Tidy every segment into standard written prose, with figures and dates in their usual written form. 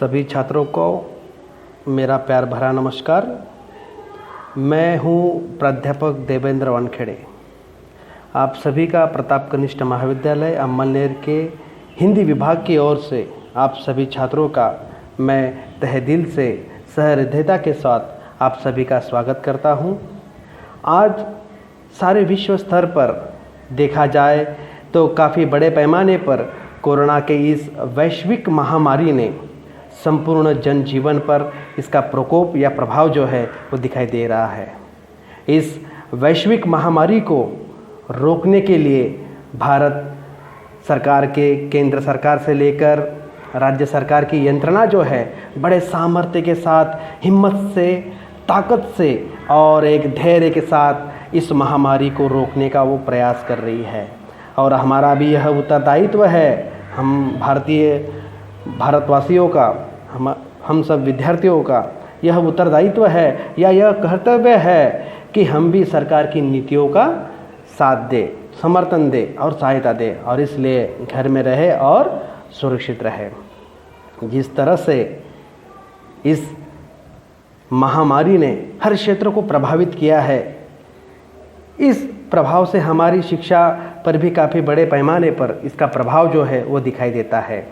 सभी छात्रों को मेरा प्यार भरा नमस्कार। मैं हूं प्राध्यापक देवेंद्र वानखेड़े। आप सभी का प्रताप कनिष्ठ महाविद्यालय अमलनेर के हिंदी विभाग की ओर से आप सभी छात्रों का मैं तहे दिल से सहृदयता के साथ आप सभी का स्वागत करता हूं। आज सारे विश्व स्तर पर देखा जाए तो काफ़ी बड़े पैमाने पर कोरोना के इस वैश्विक महामारी ने संपूर्ण जनजीवन पर इसका प्रकोप या प्रभाव जो है वो दिखाई दे रहा है। इस वैश्विक महामारी को रोकने के लिए भारत सरकार के केंद्र सरकार से लेकर राज्य सरकार की यंत्रणा जो है बड़े सामर्थ्य के साथ, हिम्मत से, ताकत से और एक धैर्य के साथ इस महामारी को रोकने का वो प्रयास कर रही है। और हमारा भी यह उत्तरदायित्व है, हम भारतवासियों का, हम सब विद्यार्थियों का यह उत्तरदायित्व है या यह कर्तव्य है कि हम भी सरकार की नीतियों का साथ दें, समर्थन दें और सहायता दें, और इसलिए घर में रहे और सुरक्षित रहे। जिस तरह से इस महामारी ने हर क्षेत्र को प्रभावित किया है, इस प्रभाव से हमारी शिक्षा पर भी काफ़ी बड़े पैमाने पर इसका प्रभाव जो है वो दिखाई देता है।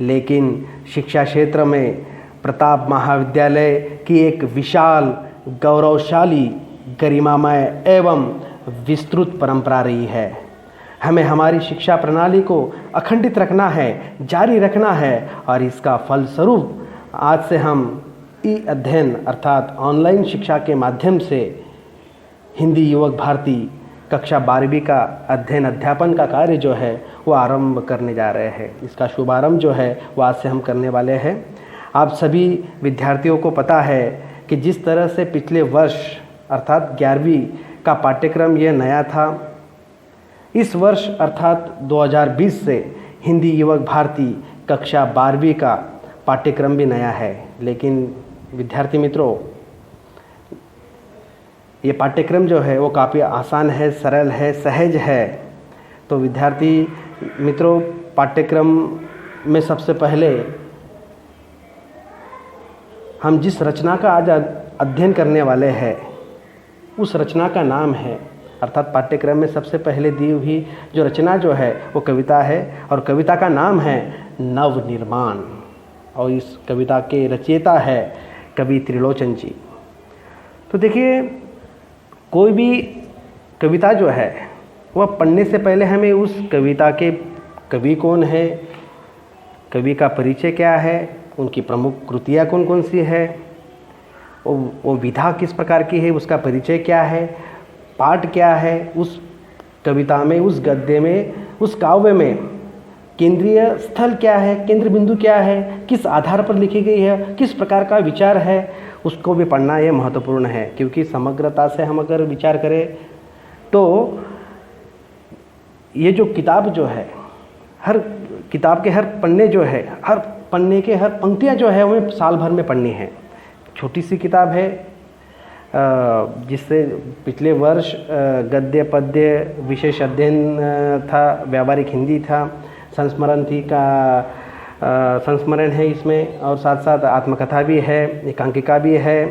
लेकिन शिक्षा क्षेत्र में प्रताप महाविद्यालय की एक विशाल, गौरवशाली, गरिमामय एवं विस्तृत परंपरा रही है। हमें हमारी शिक्षा प्रणाली को अखंडित रखना है, जारी रखना है, और इसका फलस्वरूप आज से हम ई अध्ययन अर्थात ऑनलाइन शिक्षा के माध्यम से हिंदी युवक भारती कक्षा 12वीं का अध्ययन अध्यापन का कार्य जो है वो आरंभ करने जा रहे हैं। इसका शुभारंभ जो है वो आज से हम करने वाले हैं। आप सभी विद्यार्थियों को पता है कि जिस तरह से पिछले वर्ष अर्थात 11वीं का पाठ्यक्रम ये नया था, इस वर्ष अर्थात 2020 से हिंदी युवक भारती कक्षा 12वीं का पाठ्यक्रम भी नया है। लेकिन विद्यार्थी मित्रों, ये पाठ्यक्रम जो है वो काफ़ी आसान है, सरल है, सहज है। तो विद्यार्थी मित्रों, पाठ्यक्रम में सबसे पहले हम जिस रचना का आज अध्ययन करने वाले हैं उस रचना का नाम है, अर्थात पाठ्यक्रम में सबसे पहले दी हुई जो रचना जो है वो कविता है, और कविता का नाम है नवनिर्माण, और इस कविता के रचयिता है कवि त्रिलोचन जी। तो देखिए, कोई भी कविता जो है वह पढ़ने से पहले हमें उस कविता के कवि कौन है, कवि का परिचय क्या है, उनकी प्रमुख कृतियाँ कौन कौन सी है, वो विधा किस प्रकार की है, उसका परिचय क्या है, पाठ क्या है, उस कविता में, उस गद्य में, उस काव्य में केंद्रीय स्थल क्या है, केंद्र बिंदु क्या है, किस आधार पर लिखी गई है, किस प्रकार का विचार है, उसको भी पढ़ना ये महत्वपूर्ण है। क्योंकि समग्रता से हम अगर विचार करें तो ये जो किताब जो है, हर किताब के हर पन्ने जो है, हर पन्ने के हर पंक्तियाँ जो है हमें साल भर में पढ़नी है। छोटी सी किताब है जिससे पिछले वर्ष गद्य पद्य विशेष अध्ययन था, व्यावहारिक हिंदी था, संस्मरण थी का संस्मरण है इसमें, और साथ साथ आत्मकथा भी है, एकांकिका भी है,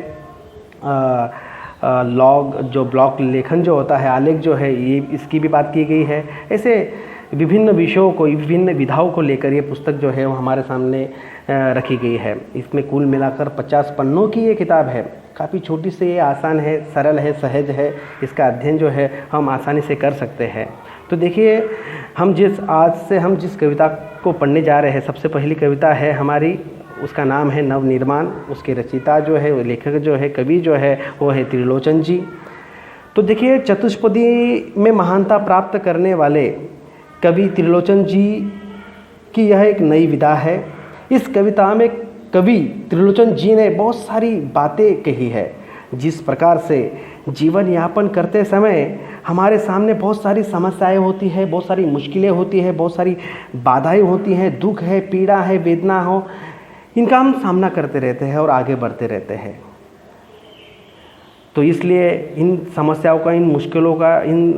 ब्लॉक लेखन जो होता है, आलेख जो है, ये इसकी भी बात की गई है। ऐसे विभिन्न विषयों को, विभिन्न विधाओं को लेकर ये पुस्तक जो है वो हमारे सामने रखी गई है। इसमें कुल मिलाकर 50 पन्नों की ये किताब है। काफ़ी छोटी सी, ये आसान है, सरल है, सहज है। इसका अध्ययन जो है हम आसानी से कर सकते हैं। तो देखिए, आज से हम जिस कविता को पढ़ने जा रहे हैं, सबसे पहली कविता है हमारी, उसका नाम है नवनिर्माण। उसके रचयिता जो है, लेखक जो है, कवि जो है वो है त्रिलोचन जी। तो देखिए, चतुष्पदी में महानता प्राप्त करने वाले कवि त्रिलोचन जी की यह एक नई विधा है। इस कविता में कवि त्रिलोचन जी ने बहुत सारी बातें कही है। जिस प्रकार से जीवन यापन करते समय हमारे सामने बहुत सारी समस्याएं होती है, बहुत सारी मुश्किलें होती है, बहुत सारी बाधाएं होती हैं, दुख है, पीड़ा है, वेदना हो, इनका हम सामना करते रहते हैं और आगे बढ़ते रहते हैं। तो इसलिए इन समस्याओं का, इन मुश्किलों का, इन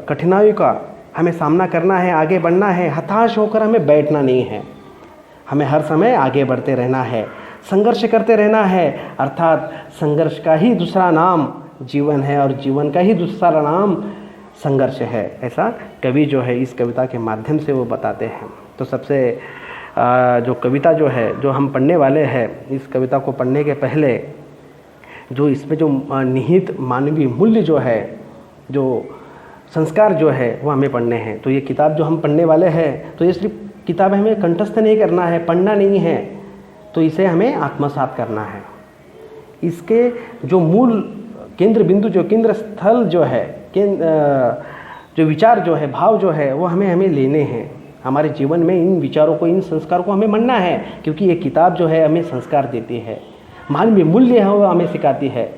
कठिनाइयों का हमें सामना करना है, आगे बढ़ना है। हताश होकर हमें बैठना नहीं है। हमें हर समय आगे बढ़ते रहना है, संघर्ष करते रहना है, अर्थात संघर्ष का ही दूसरा नाम जीवन है और जीवन का ही दूसरा नाम संघर्ष है। ऐसा कवि जो है इस कविता के माध्यम से वो बताते हैं। तो सबसे जो कविता जो है जो हम पढ़ने वाले हैं, इस कविता को पढ़ने के पहले जो इसमें जो निहित मानवीय मूल्य जो है, जो संस्कार जो है वो हमें पढ़ने हैं। तो ये किताब जो हम पढ़ने वाले हैं, तो ये सिर्फ किताब हमें कंठस्थ नहीं करना है, पढ़ना नहीं है, तो इसे हमें आत्मसात करना है। इसके जो मूल केंद्र बिंदु, जो केंद्र स्थल जो है, जो विचार जो है, भाव जो है, वो हमें लेने हैं। हमारे जीवन में इन विचारों को, इन संस्कारों को हमें मानना है, क्योंकि ये किताब जो है हमें संस्कार देती है, मानवीय मूल्य है वो हमें सिखाती है,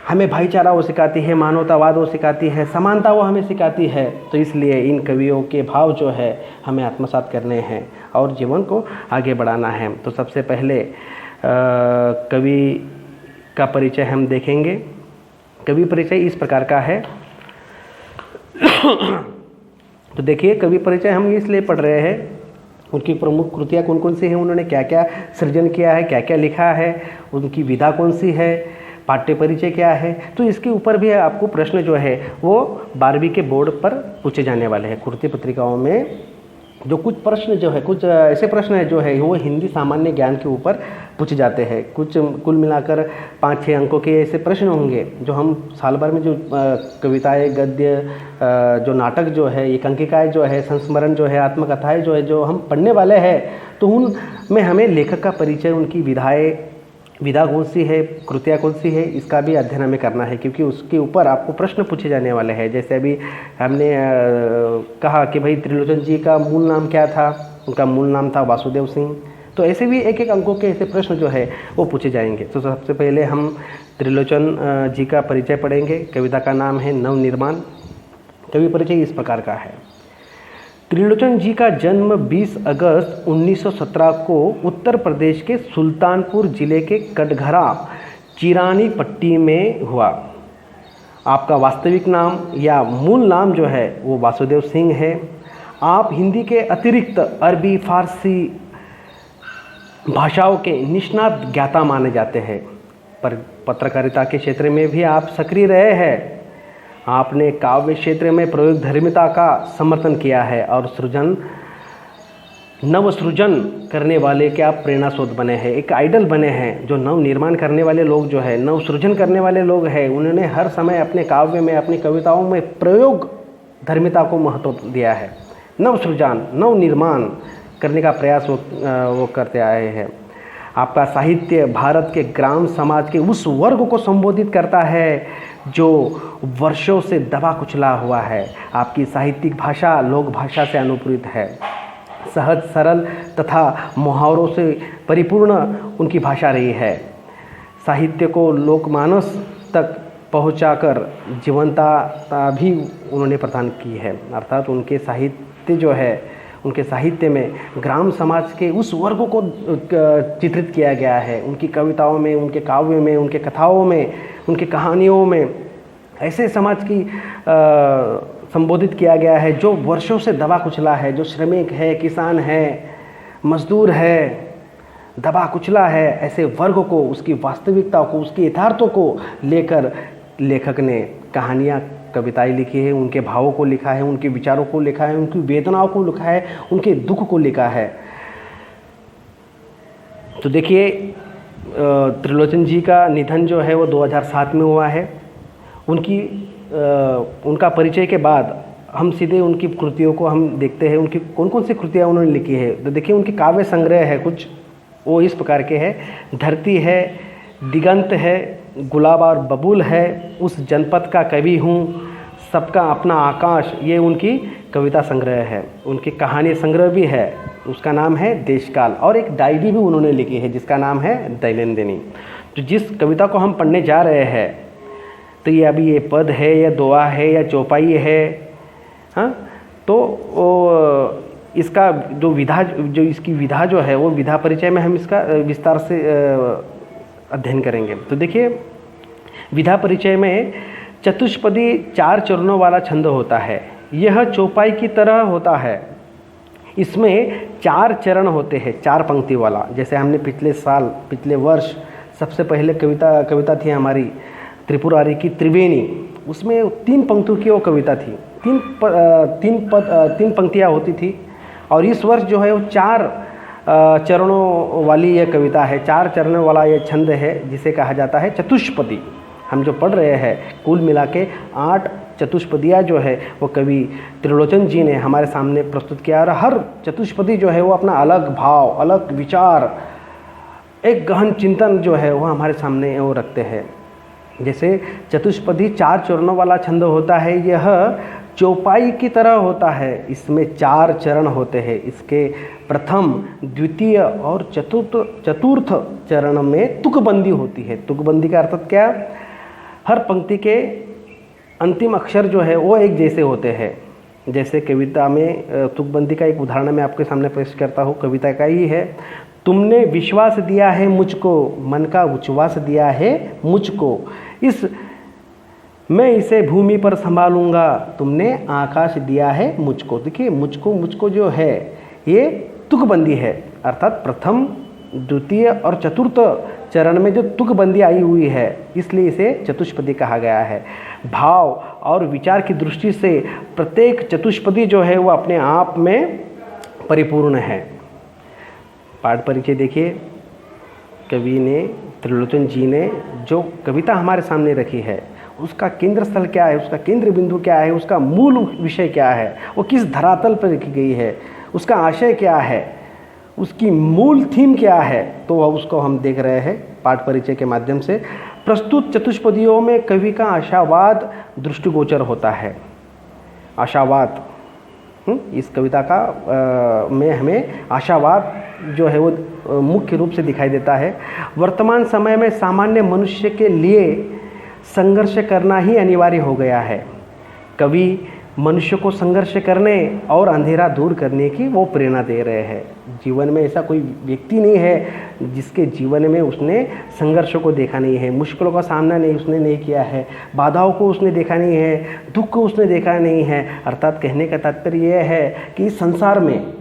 हमें भाईचारा वो सिखाती है, मानवतावाद वो सिखाती है, समानता वो हमें सिखाती है। तो इसलिए इन कवियों के भाव जो है हमें आत्मसात करने हैं और जीवन को आगे बढ़ाना है। तो सबसे पहले कवि का परिचय हम देखेंगे। कवि परिचय इस प्रकार का है। तो देखिए, कवि परिचय हम इसलिए पढ़ रहे हैं, उनकी प्रमुख कृतियाँ कौन कौन सी हैं, उन्होंने क्या क्या सृजन किया है, क्या क्या लिखा है, उनकी विधा कौन सी है, पाठ्य परिचय क्या है। तो इसके ऊपर भी आपको प्रश्न जो है वो 12वीं के बोर्ड पर पूछे जाने वाले हैं। कृति पत्रिकाओं में जो कुछ प्रश्न जो है, कुछ ऐसे प्रश्न है जो है वो हिंदी सामान्य ज्ञान के ऊपर पूछे जाते हैं। कुछ कुल मिलाकर 5-6 अंकों के ऐसे प्रश्न होंगे जो हम साल भर में जो कविताएं, गद्य, जो नाटक जो है, एकांकिकाएँ जो है, संस्मरण जो है, आत्मकथाएं जो है, जो हम पढ़ने वाले हैं, तो उनमें हमें लेखक का परिचय, उनकी विधा कौन सी है, कृतियाँ कौन सी है, इसका भी अध्ययन हमें करना है, क्योंकि उसके ऊपर आपको प्रश्न पूछे जाने वाले हैं। जैसे अभी हमने कहा कि भाई त्रिलोचन जी का मूल नाम क्या था, उनका मूल नाम था वासुदेव सिंह। तो ऐसे भी एक एक अंकों के ऐसे प्रश्न जो है वो पूछे जाएंगे। तो सबसे पहले हम त्रिलोचन जी का परिचय पढ़ेंगे। कविता का नाम है नवनिर्माण। कवि परिचय इस प्रकार का है। त्रिलोचन जी का जन्म 20 अगस्त 1917 को उत्तर प्रदेश के सुल्तानपुर जिले के कटघरा चिरानी पट्टी में हुआ। आपका वास्तविक नाम या मूल नाम जो है वो वासुदेव सिंह है। आप हिंदी के अतिरिक्त अरबी, फारसी भाषाओं के निष्णात ज्ञाता माने जाते हैं। पर पत्रकारिता के क्षेत्र में भी आप सक्रिय रहे हैं। आपने काव्य क्षेत्र में प्रयोग धर्मिता का समर्थन किया है और नवसृजन करने वाले के आप प्रेरणा स्रोत बने हैं, एक आइडल बने हैं। जो नव निर्माण करने वाले लोग जो है, नवसृजन करने वाले लोग हैं, उन्होंने हर समय अपने काव्य में, अपनी कविताओं में प्रयोग धर्मिता को महत्व दिया है। नवसृजन, नव निर्माण करने का प्रयास वो करते आए हैं। आपका साहित्य भारत के ग्राम समाज के उस वर्ग को संबोधित करता है जो वर्षों से दबा कुचला हुआ है। आपकी साहित्यिक भाषा लोक भाषा से अनुप्रेरित है। सहज, सरल तथा मुहावरों से परिपूर्ण उनकी भाषा रही है। साहित्य को लोकमानस तक पहुंचाकर जीवंतता भी उन्होंने प्रदान की है। अर्थात उनके साहित्य जो है, उनके साहित्य में ग्राम समाज के उस वर्ग को चित्रित किया गया है। उनकी कविताओं में, उनके काव्य में, उनके कथाओं में, उनके कहानियों में ऐसे समाज की संबोधित किया गया है जो वर्षों से दबा कुचला है, जो श्रमिक है, किसान है, मजदूर है, दबा कुचला है। ऐसे वर्ग को, उसकी वास्तविकता को, उसकी यथार्थों को लेकर लेखक ने कहानियाँ, कविताएं लिखी है, उनके भावों को लिखा है, उनके विचारों को लिखा है, उनकी वेदनाओं को लिखा है, उनके दुख को लिखा है। तो देखिए, त्रिलोचन जी का निधन जो है वो 2007 में हुआ है। उनका परिचय के बाद हम सीधे उनकी कृतियों को हम देखते हैं, उनकी कौन कौन सी कृतियाँ उन्होंने लिखी है। तो देखिए, उनके काव्य संग्रह है कुछ, वो इस प्रकार के हैं। धरती है, दिगंत है, गुलाब और बबूल है, उस जनपद का कवि हूँ, सबका अपना आकाश, ये उनकी कविता संग्रह है। उनकी कहानी संग्रह भी है, उसका नाम है देशकाल। और एक डायरी भी उन्होंने लिखी है जिसका नाम है दैनंदिनी। तो जिस कविता को हम पढ़ने जा रहे हैं, तो ये अभी ये पद है या दोहा है या चौपाई है, हाँ, तो इसका जो इसकी विधा जो है वो विधा परिचय में हम इसका विस्तार से अध्ययन करेंगे। तो देखिए, विधा परिचय में चतुष्पदी 4 चरणों वाला छंद होता है। यह चौपाई की तरह होता है। इसमें 4 चरण होते हैं, 4 पंक्ति वाला। जैसे हमने पिछले वर्ष सबसे पहले कविता थी हमारी त्रिपुरारी की त्रिवेणी, उसमें 3 पंक्तियों की वो कविता थी, 3 पंक्तियाँ होती थी। और इस वर्ष जो है वो 4 चरणों वाली ये कविता है, 4 चरणों वाला ये छंद है जिसे कहा जाता है चतुष्पदी। हम जो पढ़ रहे हैं कुल मिला के 8 चतुष्पदियाँ जो है वो कवि त्रिलोचन जी ने हमारे सामने प्रस्तुत किया। और हर चतुष्पदी जो है वो अपना अलग भाव, अलग विचार, एक गहन चिंतन जो है वो हमारे सामने वो रखते हैं। जैसे चतुष्पदी 4 चरणों वाला छंद होता है, यह चौपाई की तरह होता है। इसमें 4 चरण होते हैं। इसके प्रथम, द्वितीय और चतुर्थ चरण में तुकबंदी होती है। तुकबंदी का अर्थ क्या? हर पंक्ति के अंतिम अक्षर जो है वो एक जैसे होते हैं। जैसे कविता में तुकबंदी का एक उदाहरण मैं आपके सामने पेश करता हूँ, कविता का ही है। तुमने विश्वास दिया है मुझको, मन का उच्छ्वास दिया है मुझको, मैं इसे भूमि पर संभालूंगा, तुमने आकाश दिया है मुझको। देखिए मुझको जो है ये तुकबंदी है, अर्थात प्रथम, द्वितीय और चतुर्थ चरण में जो तुकबंदी आई हुई है इसलिए इसे चतुष्पदी कहा गया है। भाव और विचार की दृष्टि से प्रत्येक चतुष्पदी जो है वो अपने आप में परिपूर्ण है। पाठ परिचय देखिए, कवि ने, त्रिलोचन जी ने जो कविता हमारे सामने रखी है उसका केंद्र स्थल क्या है, उसका केंद्र बिंदु क्या है, उसका मूल विषय क्या है, वो किस धरातल पर लिखी गई है, उसका आशय क्या है, उसकी मूल थीम क्या है, तो वह उसको हम देख रहे हैं पाठ परिचय के माध्यम से। प्रस्तुत चतुष्पदियों में कवि का आशावाद दृष्टिगोचर होता है। आशावाद इस कविता का में हमें आशावाद जो है वो मुख्य रूप से दिखाई देता है। वर्तमान समय में सामान्य मनुष्य के लिए संघर्ष करना ही अनिवार्य हो गया है। कवि मनुष्य को संघर्ष करने और अंधेरा दूर करने की वो प्रेरणा दे रहे हैं। जीवन में ऐसा कोई व्यक्ति नहीं है जिसके जीवन में उसने संघर्ष को देखा नहीं है, मुश्किलों का सामना उसने नहीं किया है, बाधाओं को उसने देखा नहीं है, दुख को उसने देखा नहीं है। अर्थात कहने का तात्पर्य यह है कि इस संसार में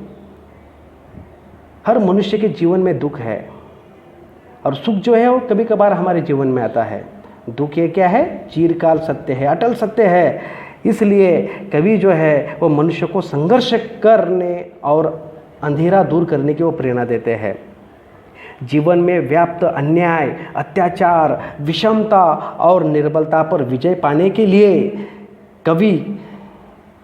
हर मनुष्य के जीवन में दुख है और सुख जो है वो कभी कभार हमारे जीवन में आता है। दुख ये क्या है? चिरकाल सत्य है, अटल सत्य है। इसलिए कवि जो है वो मनुष्य को संघर्ष करने और अंधेरा दूर करने की वो प्रेरणा देते हैं। जीवन में व्याप्त अन्याय, अत्याचार, विषमता और निर्बलता पर विजय पाने के लिए कवि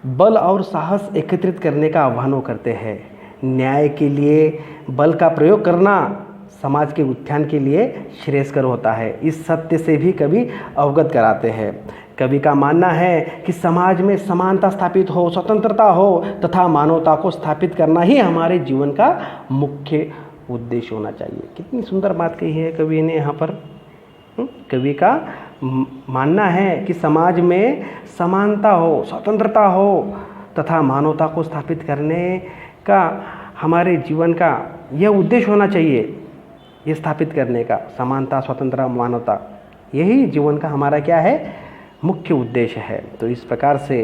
बल और साहस एकत्रित करने का आह्वान करते हैं। न्याय के लिए बल का प्रयोग करना समाज के उत्थान के लिए श्रेयस्कर होता है। इस सत्य से भी कवि अवगत कराते हैं। कवि का मानना है कि समाज में समानता स्थापित हो, स्वतंत्रता हो तथा मानवता को स्थापित करना ही हमारे जीवन का मुख्य उद्देश्य होना चाहिए। कितनी सुंदर बात कही है कवि ने यहाँ पर। कवि का मानना है कि समाज में समानता हो, स्वतंत्रता हो तथा मानवता को स्थापित करने का हमारे जीवन का यह उद्देश्य होना चाहिए। ये स्थापित करने का समानता, स्वतंत्रता, मानवता, यही जीवन का हमारा क्या है? मुख्य उद्देश्य है। तो इस प्रकार से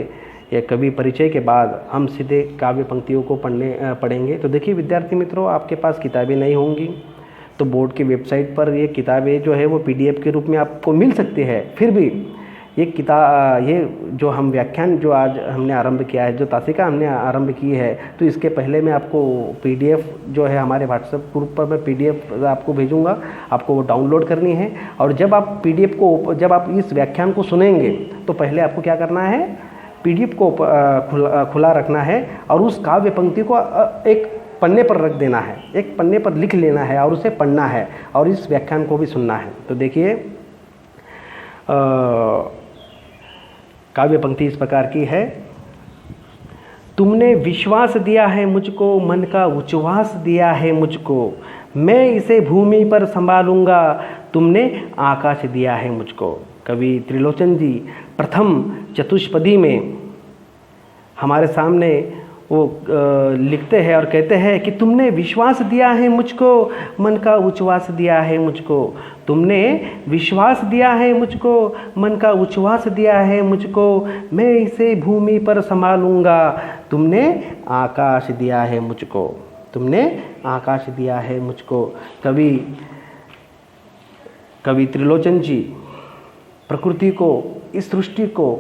यह कवि परिचय के बाद हम सीधे काव्य पंक्तियों को पढ़ेंगे। तो देखिए विद्यार्थी मित्रों, आपके पास किताबें नहीं होंगी तो बोर्ड की वेबसाइट पर ये किताबें जो है वो PDF के रूप में आपको मिल सकती है। फिर भी ये जो हम व्याख्यान जो आज हमने आरंभ किया है, जो तासिका हमने आरंभ की है, तो इसके पहले मैं आपको PDF जो है हमारे व्हाट्सएप ग्रुप पर मैं PDF आपको भेजूंगा, आपको वो डाउनलोड करनी है। और जब आप PDF को, जब आप इस व्याख्यान को सुनेंगे तो पहले आपको क्या करना है? PDF को खुला रखना है और उस काव्य पंक्ति को एक पन्ने पर रख देना है, एक पन्ने पर लिख लेना है और उसे पढ़ना है और इस व्याख्यान को भी सुनना है। तो देखिए काव्य पंक्ति इस प्रकार की है। तुमने विश्वास दिया है मुझको, मन का उच्छ्वास दिया है मुझको, मैं इसे भूमि पर संभालूंगा, तुमने आकाश दिया है मुझको। कवि त्रिलोचन जी प्रथम चतुष्पदी में हमारे सामने वो लिखते हैं और कहते हैं कि तुमने विश्वास दिया है मुझको, मन का उच्छ्वास दिया है मुझको, तुमने विश्वास दिया है मुझको, मन का उच्छ्वास दिया है मुझको, मैं इसे भूमि पर संभालूंगा, तुमने आकाश दिया है मुझको, तुमने आकाश दिया है मुझको। कवि त्रिलोचन जी प्रकृति को, इस सृष्टि को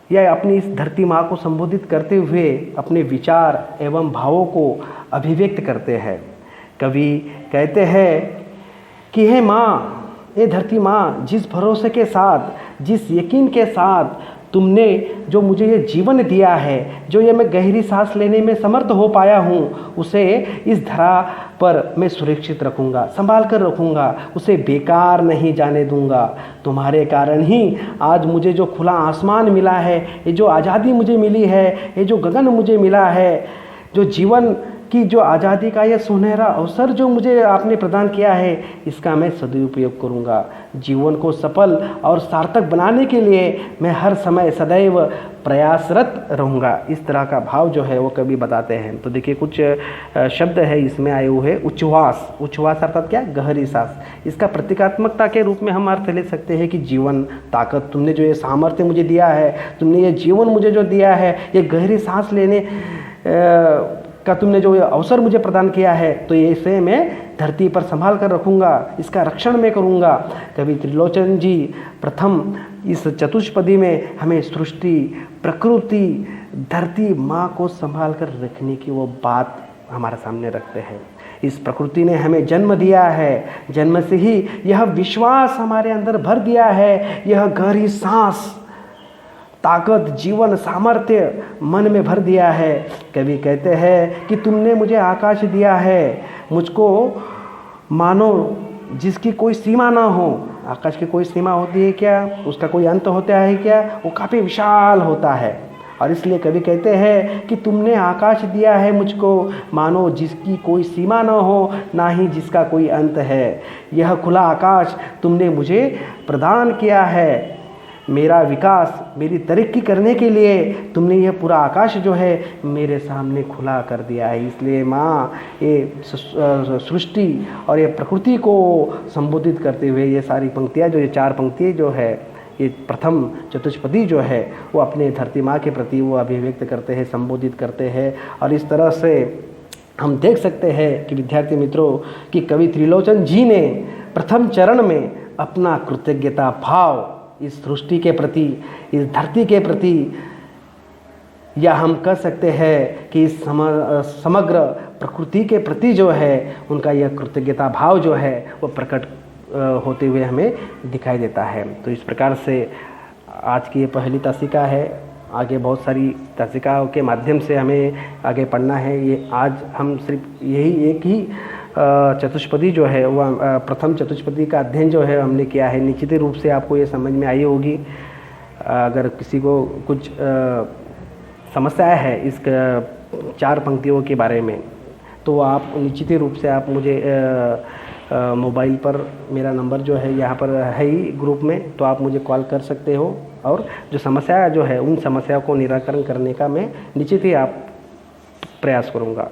या अपनी इस धरती माँ को संबोधित करते हुए अपने विचार एवं भावों को अभिव्यक्त करते हैं। कवि कहते हैं कि हे माँ, ये धरती माँ, जिस भरोसे के साथ, जिस यकीन के साथ तुमने जो मुझे ये जीवन दिया है, जो ये मैं गहरी सांस लेने में समर्थ हो पाया हूँ, उसे इस धरा पर मैं सुरक्षित रखूँगा, संभाल कर रखूँगा, उसे बेकार नहीं जाने दूँगा। तुम्हारे कारण ही आज मुझे जो खुला आसमान मिला है, ये जो आज़ादी मुझे मिली है, ये जो गगन मुझे मिला है, जो जीवन कि जो आज़ादी का यह सुनहरा अवसर जो मुझे आपने प्रदान किया है, इसका मैं सदुपयोग करूँगा। जीवन को सफल और सार्थक बनाने के लिए मैं हर समय सदैव प्रयासरत रहूँगा। इस तरह का भाव जो है वो कवि बताते हैं। तो देखिए कुछ शब्द है इसमें आए हुए। उच्छ्वास, उच्छ्वास अर्थात क्या? गहरी सांस। इसका प्रतीकात्मकता के रूप में हम अर्थ ले सकते हैं कि जीवन, ताकत, तुमने जो ये सामर्थ्य मुझे दिया है, तुमने ये जीवन मुझे जो दिया है, ये गहरी सांस लेने का तुमने जो अवसर मुझे प्रदान किया है, तो ये इसे मैं धरती पर संभाल कर रखूँगा, इसका रक्षण मैं करूँगा। कवि त्रिलोचन जी प्रथम इस चतुष्पदी में हमें सृष्टि, प्रकृति, धरती माँ को संभाल कर रखने की वो बात हमारे सामने रखते हैं। इस प्रकृति ने हमें जन्म दिया है, जन्म से ही यह विश्वास हमारे अंदर भर दिया है, यह गहरी सांस, ताकत, जीवन, सामर्थ्य मन में भर दिया है। कवि कहते हैं कि तुमने मुझे आकाश दिया है, मुझको मानो जिसकी कोई सीमा ना हो। आकाश की कोई सीमा होती है क्या? उसका कोई अंत होता है क्या? वो काफ़ी विशाल होता है। और इसलिए कवि कहते हैं कि तुमने आकाश दिया है मुझको, मानो जिसकी कोई सीमा ना हो, ना ही जिसका कोई अंत है। यह खुला आकाश तुमने मुझे प्रदान किया है। मेरा विकास, मेरी तरक्की करने के लिए तुमने यह पूरा आकाश जो है मेरे सामने खुला कर दिया है। इसलिए माँ ये सृष्टि और ये प्रकृति को संबोधित करते हुए ये सारी पंक्तियाँ जो, ये 4 पंक्तियाँ जो है, ये प्रथम चतुष्पदी जो है वो अपने धरती माँ के प्रति वो अभिव्यक्त करते हैं, संबोधित करते हैं। और इस तरह से हम देख सकते हैं कि विद्यार्थी मित्रों कि कवि त्रिलोचन जी ने प्रथम चरण में अपना कृतज्ञता भाव इस सृष्टि के प्रति, इस धरती के प्रति, या हम कह सकते हैं कि इस समग्र प्रकृति के प्रति जो है उनका यह कृतज्ञता भाव जो है वो प्रकट होते हुए हमें दिखाई देता है। तो इस प्रकार से आज की ये पहली तासिका है। आगे बहुत सारी तासिकाओं के माध्यम से हमें आगे पढ़ना है। ये आज हम सिर्फ यही एक ही चतुष्पदी जो है वह प्रथम चतुष्पदी का अध्ययन जो है हमने किया है। निश्चित रूप से आपको ये समझ में आई होगी। अगर किसी को कुछ समस्या है इस 4 पंक्तियों के बारे में, तो आप निश्चित रूप से आप मुझे मोबाइल पर मेरा नंबर जो है यहाँ पर है ही ग्रुप में, तो आप मुझे कॉल कर सकते हो। और जो समस्या जो है उन समस्याओं को निराकरण करने का मैं निश्चित ही आप प्रयास करूँगा।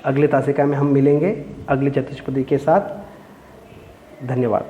अगले तासिका में हम मिलेंगे अगले चतुष्पदी के साथ। धन्यवाद।